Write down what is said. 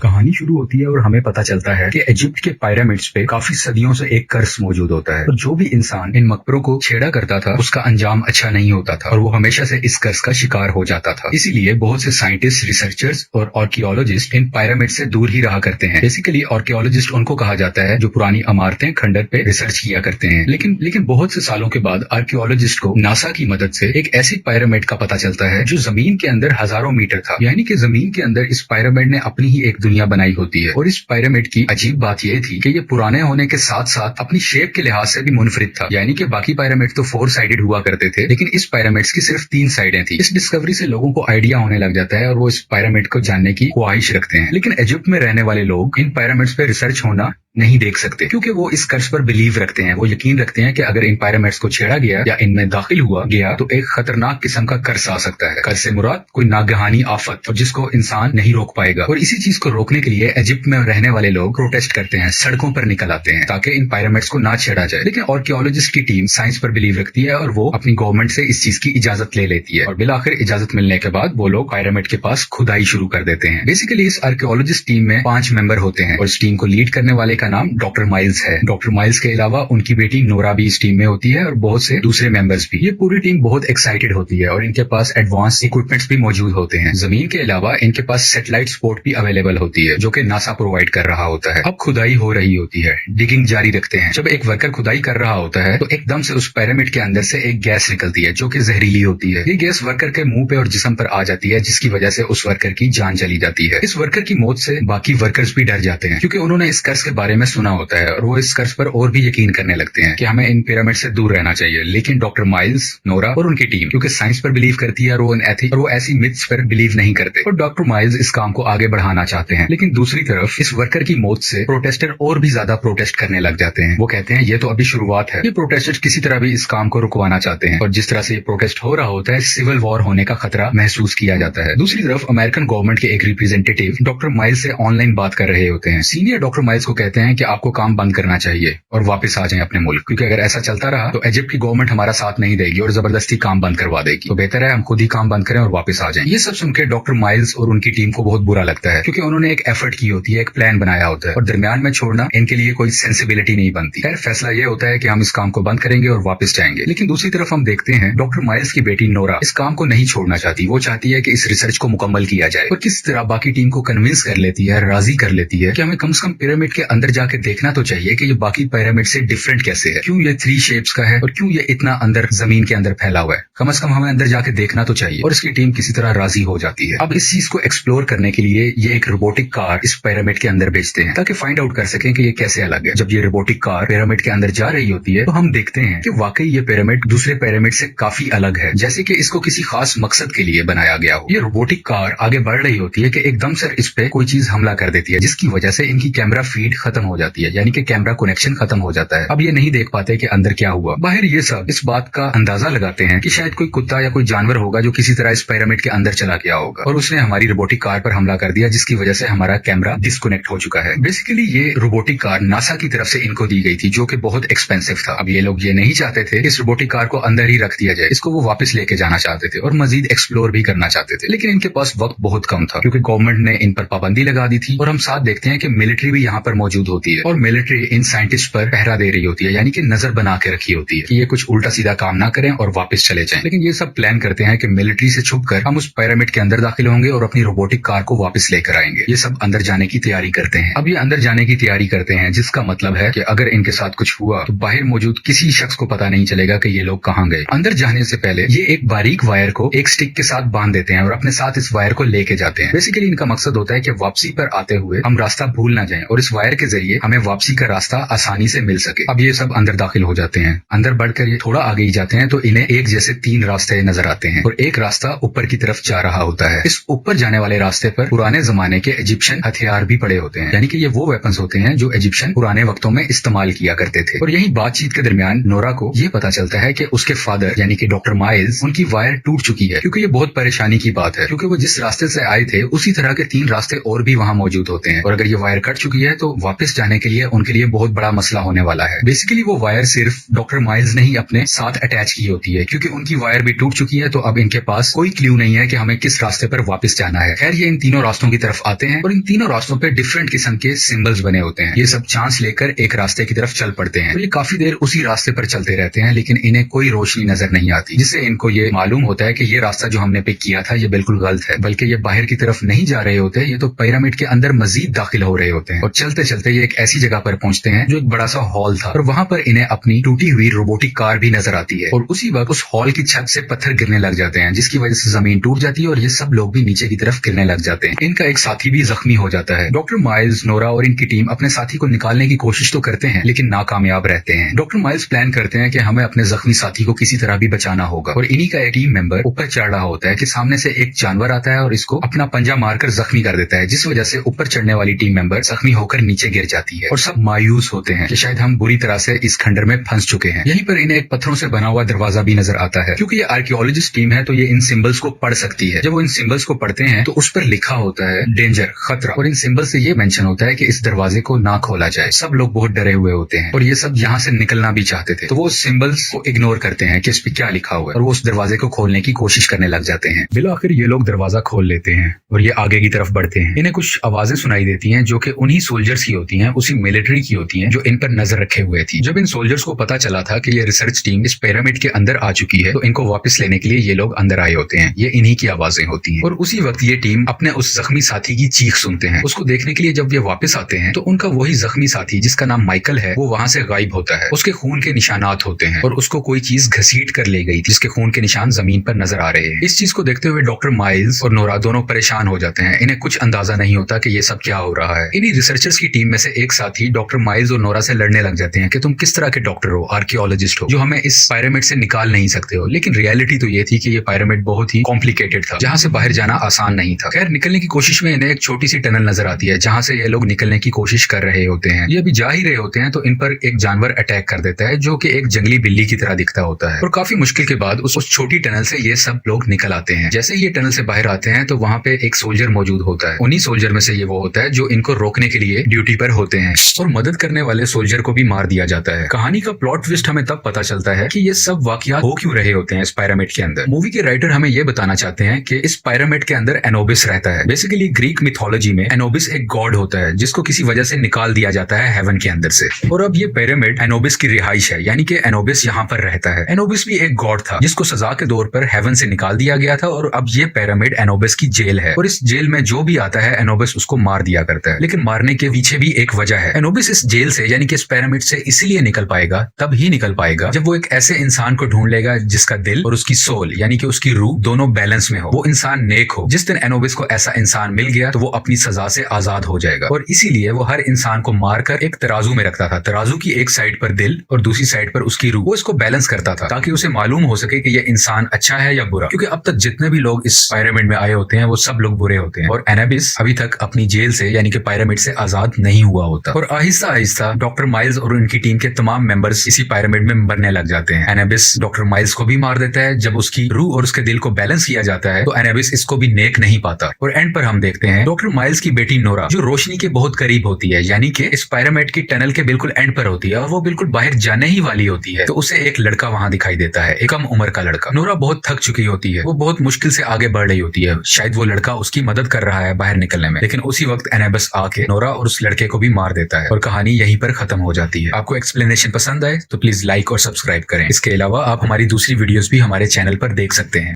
कहानी शुरू होती है और हमें पता चलता है कि इजिप्ट के पिरामिड्स पे काफी सदियों से एक कर्स मौजूद होता है और जो भी इंसान इन मकबरों को छेड़ा करता था उसका अंजाम अच्छा नहीं होता था और वो हमेशा से इस कर्स का शिकार हो जाता था। इसीलिए बहुत से साइंटिस्ट, रिसर्चर्स और आर्कियोलॉजिस्ट इन पिरामिड से दूर ही रहा करते हैं। बेसिकली आर्कियोलॉजिस्ट उनको कहा जाता है जो पुरानी इमारतें, खंडर पे रिसर्च किया करते हैं। लेकिन बहुत से सालों के बाद आर्कियोलॉजिस्ट को नासा की मदद से एक ऐसी पिरामिड का पता चलता है जो जमीन के अंदर हजारों मीटर था। यानी कि जमीन के अंदर इस पिरामिड ने अपनी ही एक दुनिया बनाई होती है। और इस पिरामिड की अजीब बात यह थी कि ये पुराने होने के साथ साथ अपनी शेप के लिहाज से भी मुनफरिद था। यानी कि बाकी पिरामिड तो 4 साइडेड हुआ करते थे, लेकिन इस पिरामिड्स की सिर्फ 3 साइडें थी। इस डिस्कवरी से लोगों को आइडिया होने लग जाता है और वो इस पिरामिड को जानने की ख्वाहिश रखते हैं। लेकिन इजिप्ट में रहने वाले लोग इन पिरामिड्स पे रिसर्च होना नहीं देख सकते क्योंकि वो इस कर्ज पर बिलीव रखते हैं। वो यकीन रखते हैं कि अगर इन पिरामिड्स को छेड़ा गया या इनमें दाखिल हुआ गया तो एक खतरनाक किस्म का कर्ज आ सकता है। कर्ज से मुराद कोई नागहानी आफत और जिसको इंसान नहीं रोक पाएगा। और इसी चीज को रोकने के लिए इजिप्ट में रहने वाले लोग प्रोटेस्ट करते हैं, सड़कों पर निकल आते हैं ताकि इन पिरामिड्स को ना छेड़ा जाए। लेकिन आर्कियोलॉजिस्ट की टीम साइंस पर बिलीव रखती है और वो अपनी गवर्नमेंट से इस चीज की इजाजत ले लेती है और बिल आखिर इजाजत मिलने के बाद वो लोग पिरामिड के पास खुदाई शुरू कर देते हैं। बेसिकली इस आर्कियोलॉजिस्ट टीम में 5 मेंबर होते हैं और इस टीम को लीड करने वाले का नाम डॉक्टर माइल्स है। डॉक्टर माइल्स के अलावा उनकी बेटी नोरा भी इस टीम में होती है और बहुत से दूसरे मेंबर्स भी। ये पूरी टीम बहुत एक्साइटेड होती है और इनके पास एडवांस इक्विपमेंट्स भी मौजूद होते हैं। जमीन के अलावा इनके पास सैटेलाइट सपोर्ट भी अवेलेबल होती है जो कि नासा प्रोवाइड कर रहा होता है। अब खुदाई हो रही होती है, डिगिंग जारी रखते हैं। जब एक वर्कर खुदाई कर रहा होता है तो एकदम से उस पिरामिड के अंदर से एक गैस निकलती है जो कि जहरीली होती है। ये गैस वर्कर के मुंह पे और जिस्म पर आ जाती है जिसकी वजह से उस वर्कर की जान चली जाती है। इस वर्कर की मौत से बाकी वर्कर्स भी डर जाते हैं क्योंकि उन्होंने इस कर्ज के बारे में सुना होता है और वो इस कर्ज पर और भी यकीन करने लगते हैं कि हमें इन पिरामिड से दूर रहना चाहिए। लेकिन डॉक्टर माइल्स, नोरा और उनकी टीम क्योंकि साइंस पर बिलीव करती है और वो ऐसी मिथ्स पर बिलीव नहीं करते और डॉक्टर माइल्स इस काम को आगे बढ़ाना चाहते हैं। लेकिन दूसरी तरफ इस वर्कर की मौत से प्रोटेस्टर और भी ज्यादा प्रोटेस्ट करने लग जाते हैं। वो कहते हैं ये तो अभी शुरुआत है। ये प्रोटेस्टर्स किसी तरह भी इस काम को रुकवाना चाहते हैं और जिस तरह से ये प्रोटेस्ट हो रहा होता है सिविल वॉर होने का खतरा महसूस किया जाता है। दूसरी तरफ अमेरिकन गवर्नमेंट के एक रिप्रेजेंटेटिव डॉक्टर माइल्स से ऑनलाइन बात कर रहे होते हैं। सीनियर डॉक्टर माइल्स को कहते हैं कि आपको काम बंद करना चाहिए और वापस आ जाएं अपने मुल्क, क्योंकि अगर ऐसा चलता रहा तो इजिप्ट की गवर्नमेंट हमारा साथ नहीं देगी और जबरदस्ती काम बंद करवा देगी। तो बेहतर है हम खुद ही काम बंद करें और वापस आ जाएं। ये सब सुनकर डॉक्टर माइल्स और उनकी टीम को बहुत बुरा लगता है क्योंकि उन्होंने एक एफर्ट की होती है, एक प्लान बनाया होता है और दरमियान में छोड़ना इनके लिए कोई सेंसिबिलिटी नहीं बनती। खैर फैसला ये होता है कि हम इस काम को बंद करेंगे और वापस जाएंगे। लेकिन दूसरी तरफ हम देखते हैं डॉक्टर माइल्स की बेटी नोरा इस काम को नहीं छोड़ना चाहती। वो चाहती है कि इस रिसर्च को मुकम्मल किया जाए और किस तरह बाकी टीम को कन्विंस कर लेती है, राजी कर लेती है कि हमें कम से कम पिरामिड के अंदर जाके देखना तो चाहिए कि ये बाकी पिरामिड से डिफरेंट कैसे है, क्यों ये 3 शेप्स का है और क्यों ये इतना अंदर जमीन के अंदर फैला हुआ है। कम से कम हमें अंदर जाके देखना तो चाहिए और इसकी टीम किसी तरह राजी हो जाती है। अब इस चीज को एक्सप्लोर करने के लिए ये एक रोबोटिक कार इस पिरामिड के अंदर भेजते हैं ताकि फाइंड आउट कर सकें कि ये कैसे अलग है। जब ये रोबोटिक कार पिरामिड के अंदर जा रही होती है तो हम देखते हैं कि वाकई ये पिरामिड दूसरे पिरामिड से काफी अलग है, जैसे कि इसको किसी खास मकसद के लिए बनाया गया हो। ये रोबोटिक कार आगे बढ़ रही होती है कि एकदम से इस पे कोई चीज हमला कर देती है जिसकी वजह से इनकी कैमरा फीड खत्म हो जाती है, यानी कि कैमरा कनेक्शन खत्म हो जाता है। अब ये नहीं देख पाते कि अंदर क्या हुआ। बाहर ये सब इस बात का अंदाजा लगाते हैं कि शायद कोई कुत्ता या कोई जानवर होगा जो किसी तरह इस पिरामिड के अंदर चला गया होगा और उसने हमारी रोबोटिक कार पर हमला कर दिया जिसकी वजह से हमारा कैमरा डिस्कनेक्ट हो चुका है। बेसिकली ये रोबोटिक कार नासा की तरफ से इनको दी गई थी जो कि बहुत एक्सपेंसिव था। अब ये लोग ये नहीं चाहते थे कि इस रोबोटिक कार को अंदर ही रख दिया जाए, इसको वो वापस लेके जाना चाहते थे और मजीद एक्सप्लोर भी करना चाहते थे। लेकिन इनके पास वक्त बहुत कम था क्योंकि गवर्नमेंट ने इन पर पाबंदी लगा दी थी और हम साथ देखते हैं कि मिलिट्री भी यहाँ पर मौजूद होती है और मिलिट्री इन साइंटिस्ट पर पहरा दे रही होती है, यानी कि नजर बना के रखी होती है कि ये कुछ उल्टा सीधा काम ना करें और वापस चले जाएं। लेकिन ये सब प्लान करते हैं कि मिलिट्री से छुपकर हम उस पिरामिड के अंदर दाखिल होंगे और अपनी रोबोटिक कार को वापस लेकर आएंगे। ये सब अंदर जाने की तैयारी करते हैं। अब ये अंदर जाने की तैयारी करते हैं जिसका मतलब है कि अगर इनके साथ कुछ हुआ तो बाहर मौजूद किसी शख्स को पता नहीं चलेगा कि ये लोग कहाँ गए। अंदर जाने से पहले ये एक बारीक वायर को एक स्टिक के साथ बांध देते हैं और अपने साथ इस वायर को लेके जाते हैं। बेसिकली इनका मकसद होता है कि वापसी पर आते हुए हम रास्ता भूल ना जाएं और इस वायर के जरिए हमें वापसी का रास्ता आसानी से मिल सके। अब ये सब अंदर दाखिल हो जाते हैं। अंदर बढ़कर ये थोड़ा आगे ही जाते हैं तो इन्हें एक जैसे 3 रास्ते नजर आते हैं और एक रास्ता ऊपर की तरफ जा रहा होता है। इस ऊपर जाने वाले रास्ते पर पुराने जमाने के इजिप्शियन हथियार भी पड़े होते हैं, यानी कि ये वो वेपन्स होते हैं जो इजिप्शियन पुराने वक्तों में इस्तेमाल किया करते थे। और यही बातचीत के दरमियान नोरा को ये पता चलता है कि उसके फादर यानी कि डॉक्टर माइल्स, उनकी वायर टूट चुकी है क्योंकि ये बहुत परेशानी की बात है क्योंकि वो जिस रास्ते से आए थे उसी तरह के 3 रास्ते और भी वहां मौजूद होते हैं और अगर ये वायर कट चुकी है तो वापस वापस जाने के लिए उनके लिए बहुत बड़ा मसला होने वाला है। बेसिकली वो वायर सिर्फ डॉक्टर माइल्स ने ही अपने साथ अटैच की होती है, क्योंकि उनकी वायर भी टूट चुकी है, तो अब इनके पास कोई क्लू नहीं है कि हमें किस रास्ते पर वापस जाना है। खैर, ये इन तीनों रास्तों की तरफ आते हैं और इन तीनों रास्तों पे डिफरेंट किस्म के सिंबल्स बने होते हैं। ये सब चांस लेकर एक रास्ते की तरफ चल पड़ते हैं। तो ये काफी देर उसी रास्ते पर चलते रहते हैं, लेकिन इन्हें कोई रोशनी नजर नहीं आती, जिससे इनको ये मालूम होता है कि ये रास्ता जो हमने पिक किया था ये बिल्कुल गलत है, बल्कि ये बाहर की तरफ नहीं जा रहे होते, ये तो पिरामिड के अंदर मजीद दाखिल हो रहे होते हैं। और चलते चलते ये एक ऐसी जगह पर पहुंचते हैं जो एक बड़ा सा हॉल था, और वहां पर इन्हें अपनी टूटी हुई रोबोटिक कार भी नजर आती है। और उसी वक्त उस हॉल की छत से पत्थर गिरने लग जाते हैं, जिसकी वजह से जमीन टूट जाती है और ये सब लोग भी नीचे की तरफ गिरने लग जाते हैं। इनका एक साथी भी जख्मी हो जाता है। डॉक्टर माइल्स, नोरा और इनकी टीम अपने साथी को निकालने की कोशिश तो करते हैं, लेकिन नाकामयाब रहते हैं। डॉक्टर माइल्स प्लान करते हैं कि हमें अपने जख्मी साथी को किसी तरह भी बचाना होगा, और इन्हीं का एक टीम मेंबर ऊपर चढ़ रहा होता है कि सामने से एक जानवर आता है और इसको अपना पंजा मारकर जख्मी कर देता है, जिस वजह से ऊपर चढ़ने वाली टीम मेंबर जख्मी होकर नीचे गिर जाती है। और सब मायूस होते हैं कि शायद हम बुरी तरह से इस खंडर में फंस चुके हैं। यहीं पर इन्हें एक पत्थरों से बना हुआ दरवाजा भी नजर आता है। क्योंकि ये आर्कियोलॉजिस्ट टीम है, तो ये इन सिंबल्स को पढ़ सकती है। जब वो इन सिंबल्स को पढ़ते हैं तो उस पर लिखा होता है डेंजर, खतरा, और इन सिंबल से ये मेंशन होता है कि इस दरवाजे को ना खोला जाए। सब लोग बहुत डरे हुए होते हैं और ये सब यहाँ से निकलना भी चाहते थे, तो वो सिंबल्स को इग्नोर करते हैं कि इस पे क्या लिखा हुआ है, और वो उस दरवाजे को खोलने की कोशिश करने लग जाते हैं। बिलो आखिर ये लोग दरवाजा खोल लेते हैं और ये आगे की तरफ बढ़ते हैं। इन्हें कुछ आवाजें सुनाई देती हैं जो कि उन्हीं सोल्जर्स की होती हैं, उसी मिलिट्री की होती हैं जो इन पर नजर रखे हुए थी। जब इन सोल्जर्स को पता चला था कि ये रिसर्च टीम इस पिरामिड के अंदर आ चुकी है, तो इनको वापस लेने के लिए ये लोग अंदर आए होते हैं। ये इन्हीं की आवाजें होती हैं। और उसी वक्त ये टीम अपने उस जख्मी साथी की चीख सुनते हैं। उसको देखने के लिए जब ये वापस आते हैं तो उनका वही जख्मी साथी जिसका नाम माइकल है, वो वहां से गायब होता है। उसके खून के निशानात होते हैं और उसको कोई चीज घसीट कर ले गई, जिसके खून के निशान जमीन पर नजर आ रहे हैं। इस चीज को देखते हुए डॉक्टर माइल्स और नोरा दोनों परेशान हो जाते हैं। इन्हें कुछ अंदाजा नहीं होता कि ये सब क्या हो रहा है। इन्हीं रिसर्चर्स की टीम में से एक साथी डॉक्टर माइल्स और नोरा से लड़ने लग जाते हैं कि तुम किस तरह के डॉक्टर हो, आर्कियोलॉजिस्ट हो, जो हमें इस पिरामिड से निकाल नहीं सकते हो। लेकिन रियलिटी तो ये थी कि ये पिरामिड बहुत ही कॉम्प्लिकेटेड था, जहां से बाहर जाना आसान नहीं था। खैर, निकलने की कोशिश में इन्हें एक छोटी सी टनल नजर आती है, जहां से ये लोग निकलने की कोशिश कर रहे होते हैं। ये अभी जा ही रहे होते हैं तो इन पर एक जानवर अटैक कर देता है, जो कि एक जंगली बिल्ली की तरह दिखता होता है। और काफी मुश्किल के बाद उस छोटी टनल से ये सब लोग निकल आते हैं। जैसे ही ये टनल से बाहर आते हैं तो वहां पे एक सोल्जर मौजूद होता है। उन्हीं सोल्जर में से ये वो होता है जो इनको रोकने के लिए ड्यूटी पर होते हैं, और मदद करने वाले सोल्जर को भी मार दिया जाता है। कहानी का प्लॉट ट्विस्ट हमें तब पता चलता है कि ये सब वाकयात हो क्यों रहे होते हैं इस पिरामिड के अंदर। मूवी के राइटर हमें ये बताना चाहते हैं कि इस पिरामिड के अंदर एनोबिस रहता है। बेसिकली ग्रीक मिथोलॉजी में एनोबिस एक गॉड होता है, जिसको किसी वजह से निकाल दिया जाता है हेवन के अंदर से। और अब ये पिरामिड एनोबिस की रिहाइश है, यानी कि एनोबिस यहाँ पर रहता है। एनोबिस भी एक गॉड था जिसको सजा के तौर पर हेवन से निकाल दिया गया था, और अब ये पिरामिड एनोबिस की जेल है। और इस जेल में जो भी आता है एनोबिस उसको मार दिया करता है। लेकिन मारने के पीछे भी एक वजह है। एनोबिस इस जेल से यानी कि इस पिरामिड से इसलिए निकल पाएगा, तब ही निकल पाएगा जब वो एक ऐसे इंसान को ढूंढ लेगा जिसका दिल और उसकी सोल यानी कि उसकी रूह दोनों बैलेंस में हो, वो इंसान नेक हो। जिस दिन एनोबिस को ऐसा इंसान मिल गया तो वो अपनी सजा से आजाद हो जाएगा। और इसीलिए वो हर इंसान को मारकर एक तराजू में रखता था। तराजू की एक साइड पर दिल और दूसरी साइड पर उसकी रूह, वो इसको बैलेंस करता था ताकि उसे मालूम हो सके कि ये इंसान अच्छा है या बुरा। क्योंकि अब तक जितने भी लोग इस पिरामिड में आए होते हैं वो सब लोग बुरे होते हैं, और एनोबिस अभी तक अपनी जेल से यानी कि पिरामिड से आजाद नहीं हुआ होता। और आहिस्ता आहिस्ता डॉक्टर माइल्स और उनकी टीम के तमाम मेंबर्स इसी पिरामिड में मरने लग जाते हैं। एनोबिस डॉक्टर माइल्स को भी मार देता है। जब उसकी रूह और उसके दिल को बैलेंस किया जाता है तो एनोबिस इसको भी नेक नहीं पाता। और एंड पर हम देखते हैं डॉक्टर माइल्स की बेटी नोरा, जो रोशनी के बहुत करीब होती है, यानी कि इस पिरामिड की टनल के बिल्कुल एंड पर होती है, और वो बिल्कुल बाहर जाने ही वाली होती है। तो उसे एक लड़का वहां दिखाई देता है, एक कम उम्र का लड़का। नोरा बहुत थक चुकी होती है, वो बहुत मुश्किल से आगे बढ़ रही होती है। शायद वो लड़का उसकी मदद कर रहा है बाहर निकलने में, लेकिन उसी वक्त एनोबिस आके नोरा और उस लड़के को भी मार देता है, और कहानी यहीं पर खत्म हो जाती है। आपको एक्सप्लेनेशन पसंद आए तो प्लीज लाइक और सब्सक्राइब करें। इसके अलावा आप हमारी दूसरी वीडियोस भी हमारे चैनल पर देख सकते हैं।